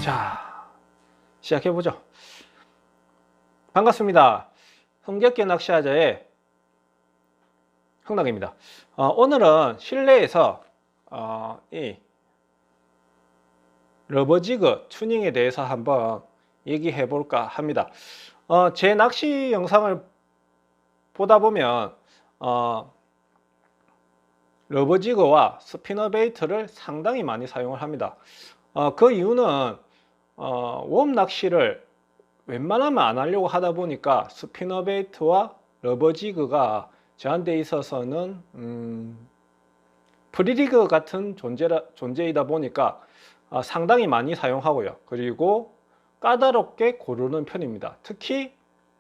자, 시작해보죠. 반갑습니다. 흥겹게 낚시하자의 흥락입니다. 오늘은 실내에서 이 러버지그 튜닝에 대해서 한번 얘기해 볼까 합니다. 제 낚시 영상을 보다 보면 러버지그와 스피너베이트를 상당히 많이 사용을 합니다. 그 이유는 웜 낚시를 웬만하면 안 하려고 하다 보니까 스피너베이트와 러버지그가 저한테 있어서는 프리리그 같은 존재이다 보니까 상당히 많이 사용하고요. 그리고 까다롭게 고르는 편입니다. 특히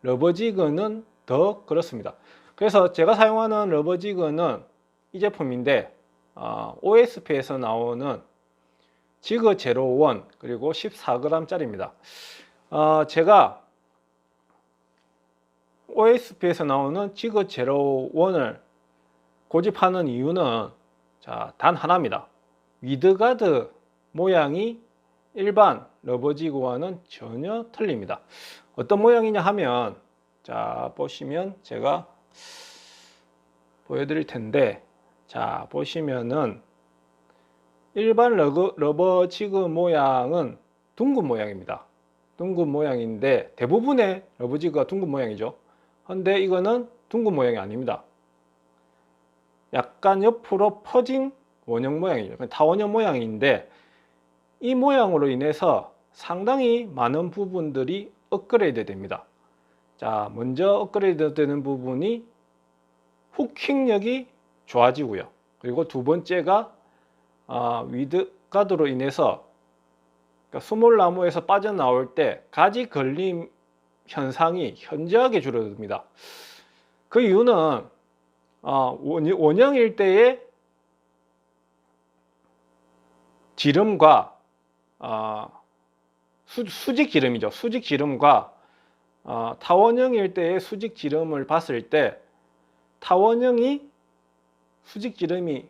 러버지그는 더 그렇습니다. 그래서 제가 사용하는 러버지그는 이 제품인데 OSP에서 나오는 지그 제로1 그리고 14g 짜리입니다. 제가 OSP에서 나오는 지그 제로1을 고집하는 이유는 단 하나입니다. 위드가드 모양이 일반 러버지그와는 전혀 틀립니다. 어떤 모양이냐 하면, 자 보시면 제가 보여드릴 텐데, 자 보시면은 일반 러버지그 모양은 둥근 모양입니다. 둥근 모양인데 대부분의 러버지그가 둥근 모양이죠. 근데 이거는 둥근 모양이 아닙니다. 약간 옆으로 퍼진 원형 모양이죠. 타원형 모양인데 이 모양으로 인해서 상당히 많은 부분들이 업그레이드 됩니다. 자, 먼저 업그레이드 되는 부분이 후킹력이 좋아지고요. 그리고 두 번째가 위드가드로 인해서 수몰나무에서 빠져나올 때 가지 걸림 현상이 현저하게 줄어듭니다. 그 이유는 원형 일대의 지름과 수직 지름이죠. 수직 지름과 타원형 일대의 수직 지름을 봤을 때 타원형이 수직 지름이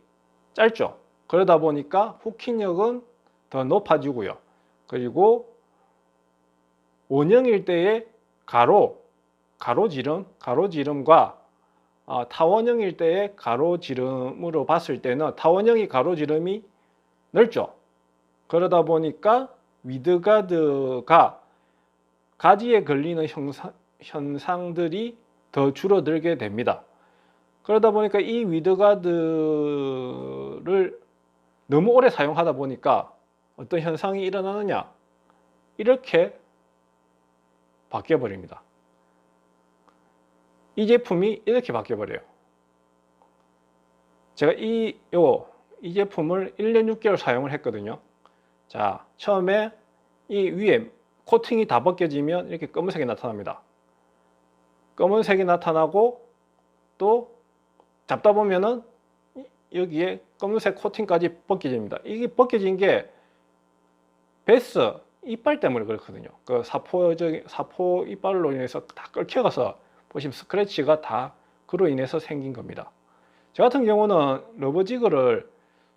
짧죠. 그러다 보니까 후킹력은 더 높아지고요. 그리고 원형 일대의 가로지름과 타원형 일대의 가로지름으로 봤을 때는 타원형이 가로지름이 넓죠. 그러다 보니까 위드가드가 가지에 걸리는 현상들이 더 줄어들게 됩니다. 그러다 보니까 이 위드가드를 너무 오래 사용하다 보니까 어떤 현상이 일어나느냐, 이렇게 바뀌어 버립니다. 이 제품이 이렇게 바뀌어 버려요. 제가 이 제품을 1년 6개월 사용을 했거든요. 자, 처음에 이 위에 코팅이 다 벗겨지면 이렇게 검은색이 나타납니다. 검은색이 나타나고 또 잡다 보면은 여기에 검은색 코팅까지 벗겨집니다. 이게 벗겨진 게 베스 이빨 때문에 그렇거든요. 그 사포 이빨로 인해서 다 끓여가서 보시면 스크래치가 다 그로 인해서 생긴 겁니다. 저 같은 경우는 러버지그를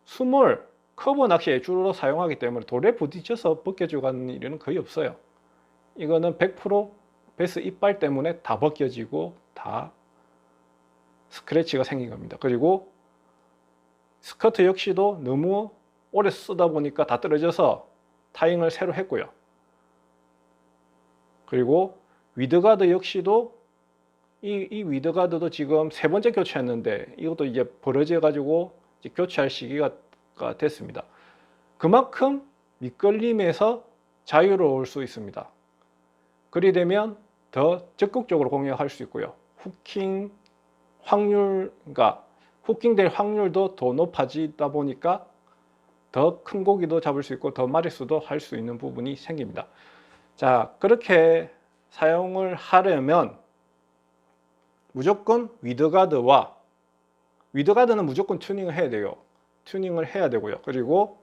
스몰 커브 낚시에 주로 사용하기 때문에 돌에 부딪혀서 벗겨져 가는 일은 거의 없어요. 이거는 100% 베스 이빨 때문에 다 벗겨지고 다 스크래치가 생긴 겁니다. 그리고 스커트 역시도 너무 오래 쓰다 보니까 다 떨어져서 타잉을 새로 했고요. 그리고 위드가드 역시도 이 위드가드도 지금 3번째 교체했는데 이것도 이제 벌어져 가지고 이제 교체할 시기가 됐습니다. 그만큼 미끌림에서 자유로울 수 있습니다. 그리 되면 더 적극적으로 공략할 수 있고요. 후킹 될 확률도 더 높아지다 보니까 더 큰 고기도 잡을 수 있고 더 마리수도 할 수 있는 부분이 생깁니다. 자, 그렇게 사용을 하려면 무조건 위드가드는 무조건 튜닝을 해야 돼요. 튜닝을 해야 되고요. 그리고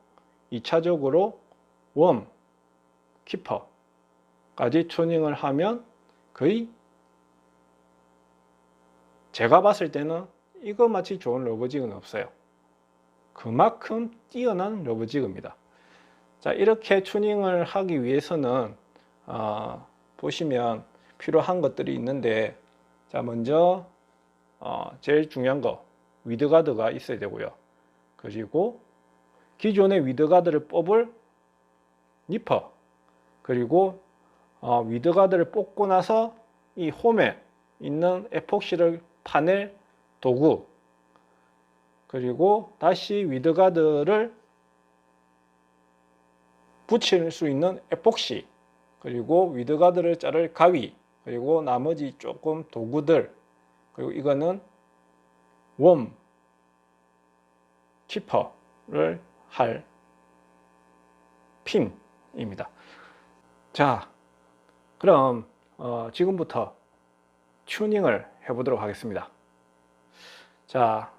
2차적으로 웜, 키퍼까지 튜닝을 하면 거의 제가 봤을 때는 이거 마치 좋은 러버지그는 없어요. 그만큼 뛰어난 러브지그입니다. 자, 이렇게 튜닝을 하기 위해서는 보시면 필요한 것들이 있는데, 자, 먼저 제일 중요한 거 위드가드가 있어야 되고요. 그리고 기존의 위드가드를 뽑을 니퍼, 그리고 위드가드를 뽑고 나서 이 홈에 있는 에폭시를 파낼 도구, 그리고 다시 위드가드를 붙일 수 있는 에폭시, 그리고 위드가드를 자를 가위, 그리고 나머지 조금 도구들, 그리고 이거는 웜 키퍼를 할 핀입니다. 자, 그럼 지금부터 튜닝을 해보도록 하겠습니다. 자,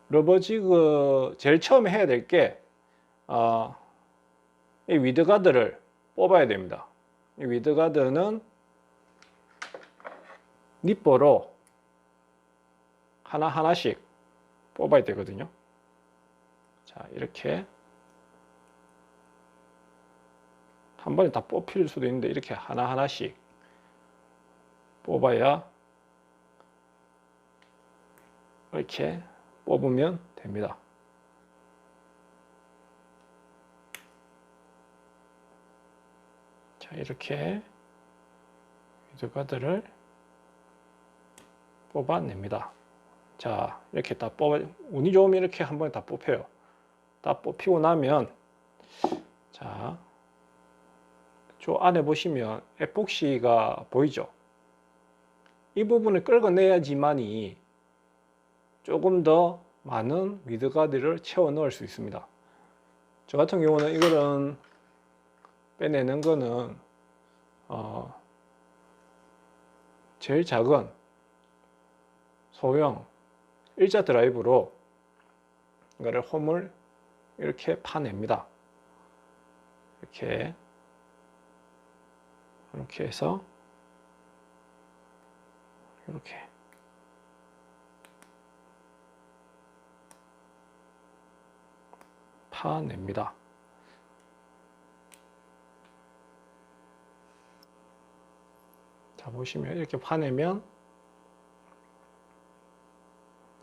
러버지그 제일 처음에 해야 될 게 이 위드가드를 뽑아야 됩니다. 이 위드가드는 니퍼로 하나하나씩 뽑아야 되거든요. 자, 이렇게 한 번에 다 뽑힐 수도 있는데 이렇게 하나하나씩 뽑아야 이렇게 뽑으면 됩니다. 자, 이렇게 위드가드를 뽑아냅니다. 자, 이렇게 다 운이 좋으면 이렇게 한 번에 다 뽑혀요. 다 뽑히고 나면, 자, 저 안에 보시면 에폭시가 보이죠? 이 부분을 긁어내야지만이 조금 더 많은 위드가드를 채워 넣을 수 있습니다. 저 같은 경우는 이거는 빼내는 거는 제일 작은 소형 일자 드라이브로 이거를 홈을 이렇게 파냅니다. 이렇게 해서 이렇게 파냅니다. 자, 보시면 이렇게 파내면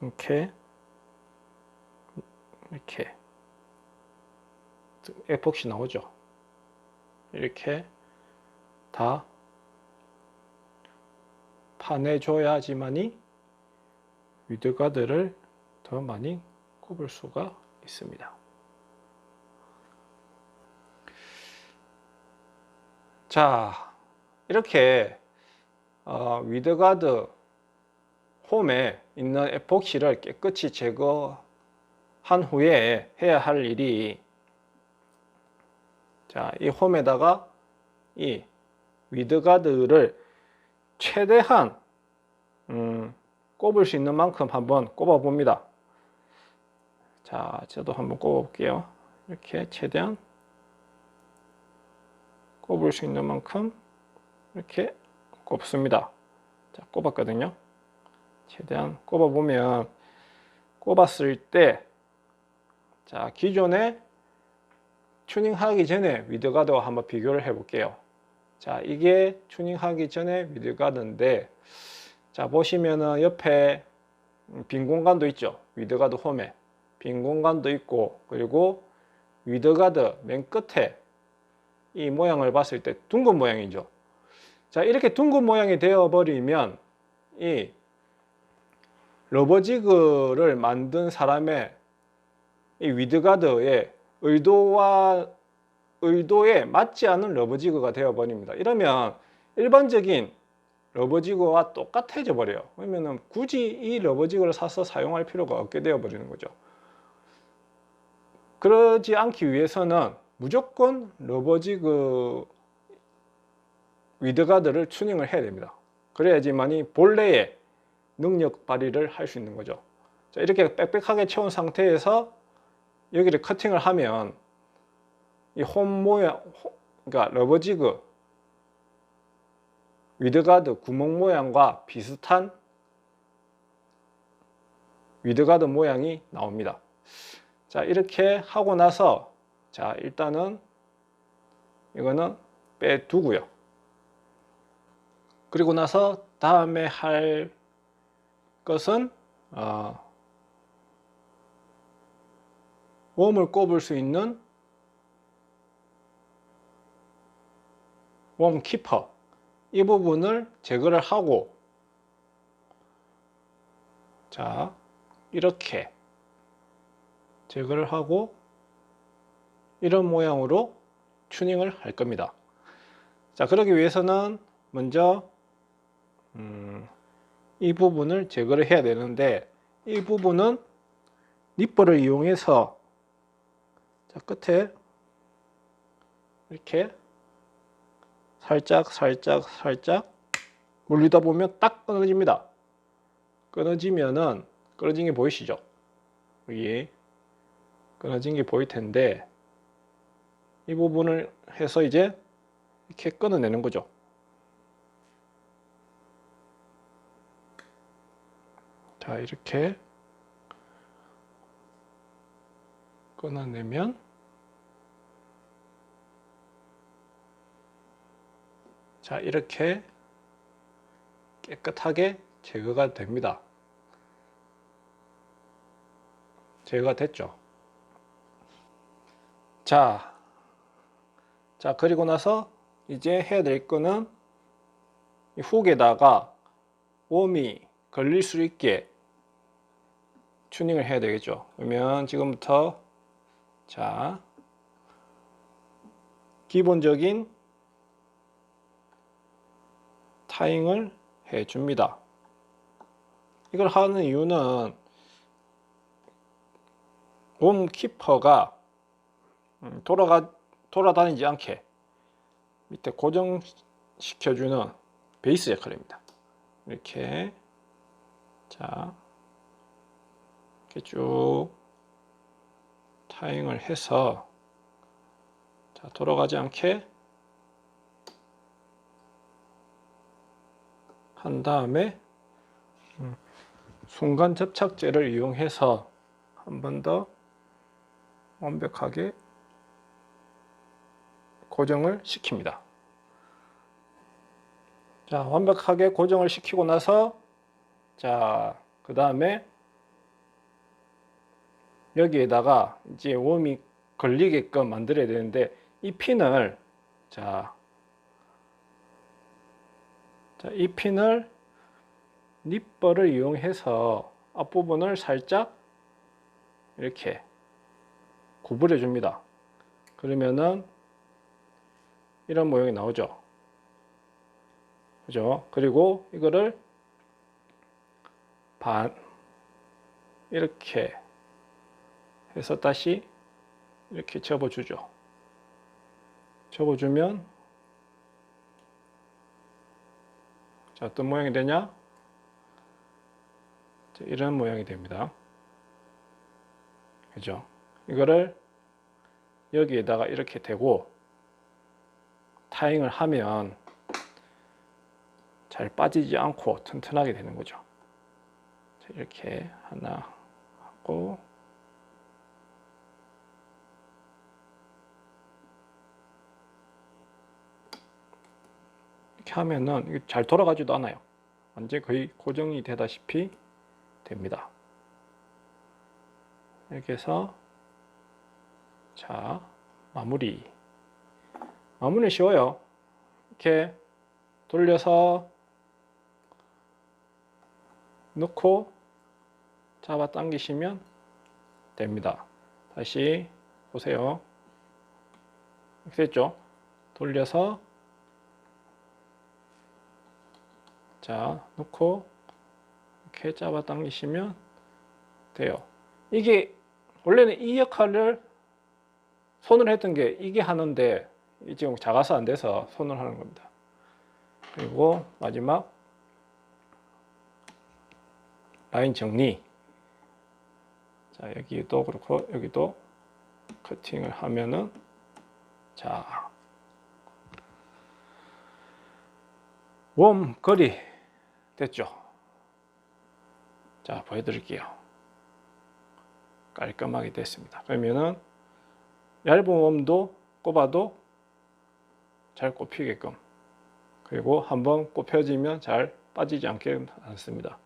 이렇게 에폭시 나오죠. 이렇게 다 파내줘야지만이 위드가드를 더 많이 꼽을 수가 있습니다. 자, 이렇게 위드가드 홈에 있는 에폭시를 깨끗이 제거한 후에 해야 할 일이, 자, 이 홈에다가 이 위드가드를 최대한 꼽을 수 있는 만큼 한번 꼽아 봅니다. 자, 저도 한번 꼽아 볼게요. 이렇게 최대한 꼽을 수 있는 만큼 이렇게 꼽습니다. 자, 꼽았거든요. 최대한 꼽아 보면, 꼽았을 때, 자, 기존에 튜닝하기 전에 위드가드와 한번 비교를 해 볼게요. 자, 이게 튜닝하기 전에 위드가드인데, 자, 보시면은 옆에 빈 공간도 있죠. 위드가드 홈에 빈 공간도 있고, 그리고 위드가드 맨 끝에 이 모양을 봤을 때 둥근 모양이죠. 자, 이렇게 둥근 모양이 되어 버리면 이 러버지그를 만든 사람의 이 위드가드의 의도에 맞지 않은 러버지그가 되어 버립니다. 이러면 일반적인 러버지그와 똑같아져 버려요. 그러면 굳이 이 러버지그를 사서 사용할 필요가 없게 되어 버리는 거죠. 그러지 않기 위해서는 무조건 러버지그 위드가드를 튜닝을 해야 됩니다. 그래야지만이 본래의 능력 발휘를 할 수 있는 거죠. 자, 이렇게 빽빽하게 채운 상태에서 여기를 커팅을 하면 이 홈 모양, 그러니까 러버지그 위드가드 구멍 모양과 비슷한 위드가드 모양이 나옵니다. 자, 이렇게 하고 나서 자, 일단은 이거는 빼두고요. 그리고 나서 다음에 할 것은 웜을 꼽을 수 있는 웜 키퍼, 이 부분을 제거를 하고, 자, 이렇게 제거를 하고 이런 모양으로 튜닝을 할 겁니다. 자, 그러기 위해서는 먼저 이 부분을 제거를 해야 되는데, 이 부분은 니퍼를 이용해서 자, 끝에 이렇게 살짝 물리다 보면 딱 끊어집니다. 끊어지면은, 끊어진 게 보이시죠? 여기 끊어진 게 보일 텐데, 이 부분을 해서 이제 이렇게 끊어내는 거죠. 자, 이렇게 끊어내면, 자, 이렇게 깨끗하게 제거가 됩니다. 제거가 됐죠. 자, 그리고 나서 이제 해야 될 거는 이 훅에다가 웜이 걸릴 수 있게 튜닝을 해야 되겠죠. 그러면 지금부터 자, 기본적인 타잉을 해 줍니다. 이걸 하는 이유는 웜 키퍼가 돌아다니지 않게 밑에 고정시켜주는 베이스 역할입니다. 이렇게, 자, 이렇게 쭉 타잉을 해서, 자, 돌아가지 않게 한 다음에 순간 접착제를 이용해서 한 번 더 완벽하게 고정을 시킵니다. 자, 완벽하게 고정을 시키고 나서, 자, 그 다음에 여기에다가 이제 웜이 걸리게끔 만들어야 되는데, 이 핀을, 이 핀을 니퍼를 이용해서 앞부분을 살짝 이렇게 구부려 줍니다. 그러면은 이런 모양이 나오죠. 그죠? 그리고 이거를 이렇게 해서 다시 이렇게 접어주죠. 접어주면, 자, 어떤 모양이 되냐? 이런 모양이 됩니다. 그죠? 이거를 여기에다가 이렇게 대고 타잉을 하면 잘 빠지지 않고 튼튼하게 되는 거죠. 자, 이렇게 하나 하고, 이렇게 하면은 이게 잘 돌아가지도 않아요. 완전히 거의 고정이 되다시피 됩니다. 이렇게 해서, 자, 마무리는 쉬워요. 이렇게 돌려서 넣고 잡아 당기시면 됩니다. 다시 보세요. 이렇게 됐죠? 돌려서, 자, 넣고 이렇게 잡아 당기시면 돼요. 이게 원래는 이 역할을 손을 했던 게 이게 하는데, 지금 작아서 안 돼서 손을 하는 겁니다. 그리고 마지막 라인 정리. 자, 여기도 그렇고 여기도 커팅을 하면은, 자, 웜 거리 됐죠. 자, 보여드릴게요. 깔끔하게 됐습니다. 그러면은 얇은 웜도 꼽아도 잘 꼽히게끔, 그리고 한번 꼽혀지면 잘 빠지지 않습니다.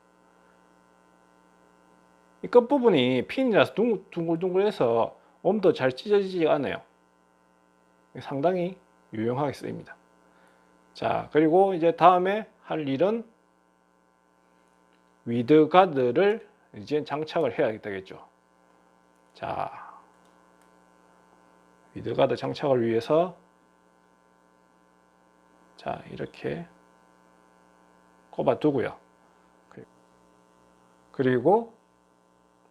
이 끝부분이 핀이라서 둥글둥글해서 웜도 잘 찢어지지 않아요. 상당히 유용하게 쓰입니다. 자, 그리고 이제 다음에 할 일은 위드 가드를 이제 장착을 해야 되겠죠. 자, 위드 가드 장착을 위해서 자, 이렇게 꼽아 두고요. 그리고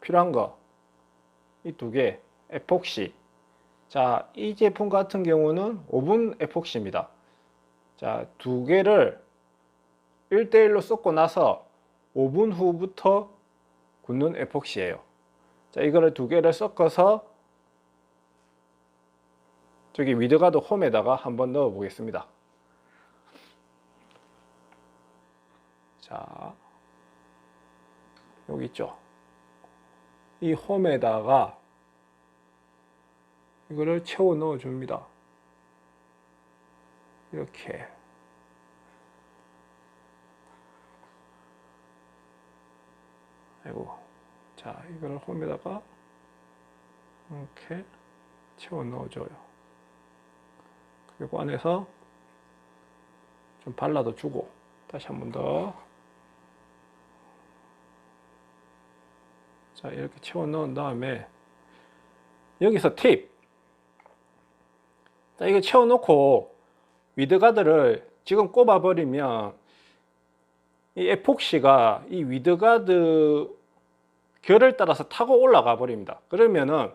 필요한 거 이 두 개, 에폭시. 자, 이 제품 같은 경우는 오븐 에폭시입니다. 자, 두 개를 1대1로 섞고 나서 5분 후부터 굳는 에폭시예요. 자, 이거를 두 개를 섞어서 저기 위드가드 홈에다가 한번 넣어 보겠습니다. 자, 여기 있죠. 이 홈에다가 이거를 채워 넣어 줍니다. 이렇게. 아이고. 자, 이거를 홈에다가 이렇게 채워 넣어줘요. 그리고 안에서 좀 발라도 주고, 다시 한 번 더. 자, 이렇게 채워 넣은 다음에 여기서 팁. 자, 이거 채워 놓고 위드가드를 지금 꼽아 버리면 이 에폭시가 이 위드가드 결을 따라서 타고 올라가 버립니다. 그러면은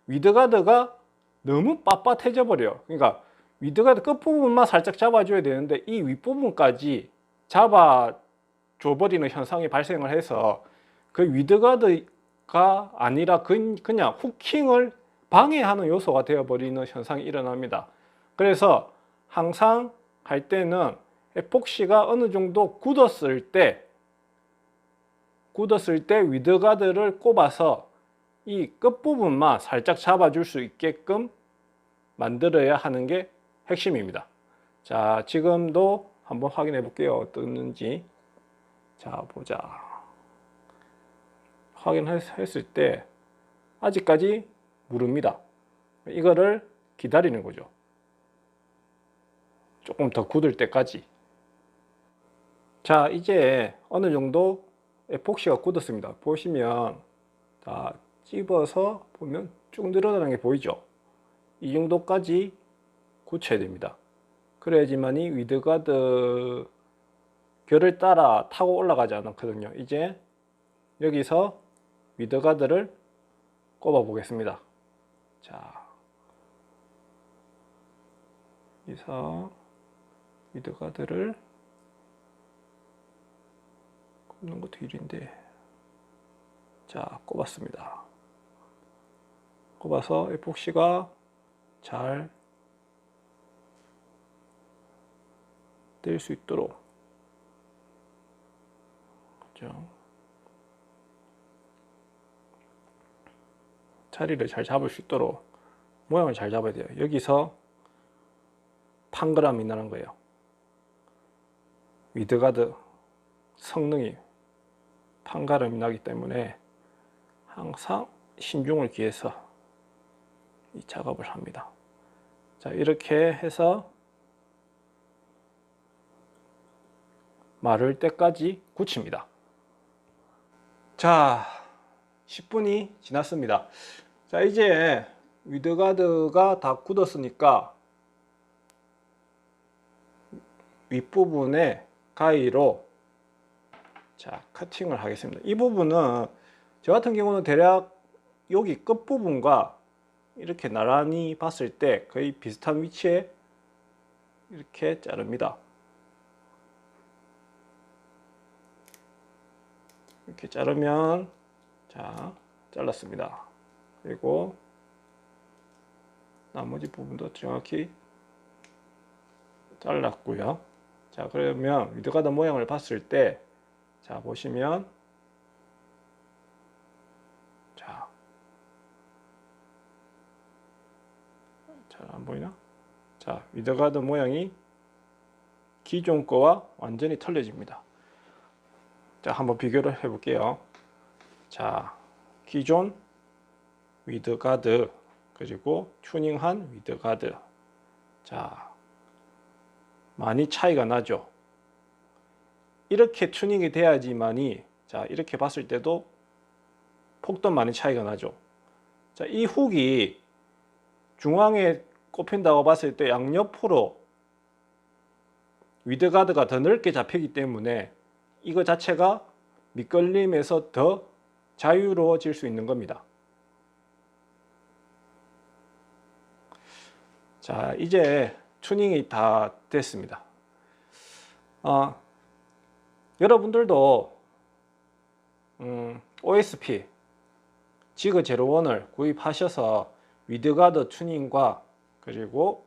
위드가드가 너무 빳빳해져 버려요. 그러니까 위드가드 끝부분만 살짝 잡아줘야 되는데 이 윗부분까지 잡아줘 버리는 현상이 발생을 해서 그 위드가드가 아니라 그냥 후킹을 방해하는 요소가 되어 버리는 현상이 일어납니다. 그래서 항상 할 때는 에폭시가 어느 정도 굳었을 때 위드가드를 꼽아서 이 끝부분만 살짝 잡아줄 수 있게끔 만들어야 하는 게 핵심입니다. 자, 지금도 한번 확인해 볼게요. 어떻는지. 자, 보자. 확인했을 때 아직까지 무릅니다. 이거를 기다리는 거죠. 조금 더 굳을 때까지. 자, 이제 어느 정도 에폭시가 굳었습니다. 보시면 다 찝어서 보면 쭉 늘어나는 게 보이죠? 이 정도까지 굳혀야 됩니다. 그래야지만이 위드가드 결을 따라 타고 올라가지 않거든요. 이제 여기서 위드가드를 꼽아 보겠습니다. 자, 여기서 위드가드를 꼽는 것도 일인데, 자, 꼽았습니다. 꼽아서 에폭시가 잘 뜰 수 있도록, 그죠? 자리를 잘 잡을 수 있도록 모양을 잘 잡아야 돼요. 여기서 판그람이 나는 거예요. 위드가드 성능이 판가름이 나기 때문에 항상 신중을 기해서 이 작업을 합니다. 자, 이렇게 해서 마를 때까지 굳힙니다. 자, 10분이 지났습니다. 자, 이제 위드가드가 다 굳었으니까 윗부분에 가위로 자, 커팅을 하겠습니다. 이 부분은 저 같은 경우는 대략 여기 끝부분과 이렇게 나란히 봤을 때 거의 비슷한 위치에 이렇게 자릅니다. 이렇게 자르면, 자, 잘랐습니다. 그리고 나머지 부분도 정확히 잘랐고요. 자, 그러면 위드가드 모양을 봤을 때, 자, 보시면, 자, 안 보이나? 자, 위드가드 모양이 기존 거와 완전히 틀려집니다. 자, 한번 비교를 해 볼게요. 자, 기존 위드가드 그리고 튜닝한 위드가드. 자, 많이 차이가 나죠. 이렇게 튜닝이 돼야지만이, 자, 이렇게 봤을 때도 폭도 많이 차이가 나죠. 자, 이 훅이 중앙에 꼽힌다고 봤을 때 양옆으로 위드가드가 더 넓게 잡히기 때문에 이거 자체가 밑걸림에서 더 자유로워질 수 있는 겁니다. 자, 이제 튜닝이 다 됐습니다. 여러분들도 OSP 지그 제로원을 구입하셔서 위드가드 튜닝과 그리고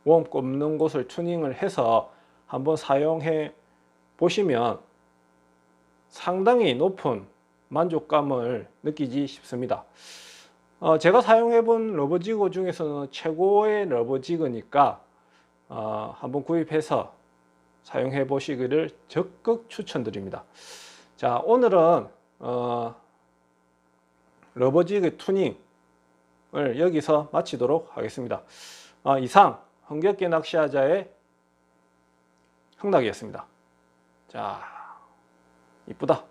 웜 꼽는 곳을 튜닝을 해서 한번 사용해 보시면 상당히 높은 만족감을 느끼지 싶습니다. 제가 사용해 본 러버지그 중에서는 최고의 러버지그니까 한번 구입해서 사용해 보시기를 적극 추천드립니다. 자, 오늘은 러버지그 튜닝을 여기서 마치도록 하겠습니다. 이상 흥겹게 낚시하자의 흥락이었습니다. 자, 이쁘다.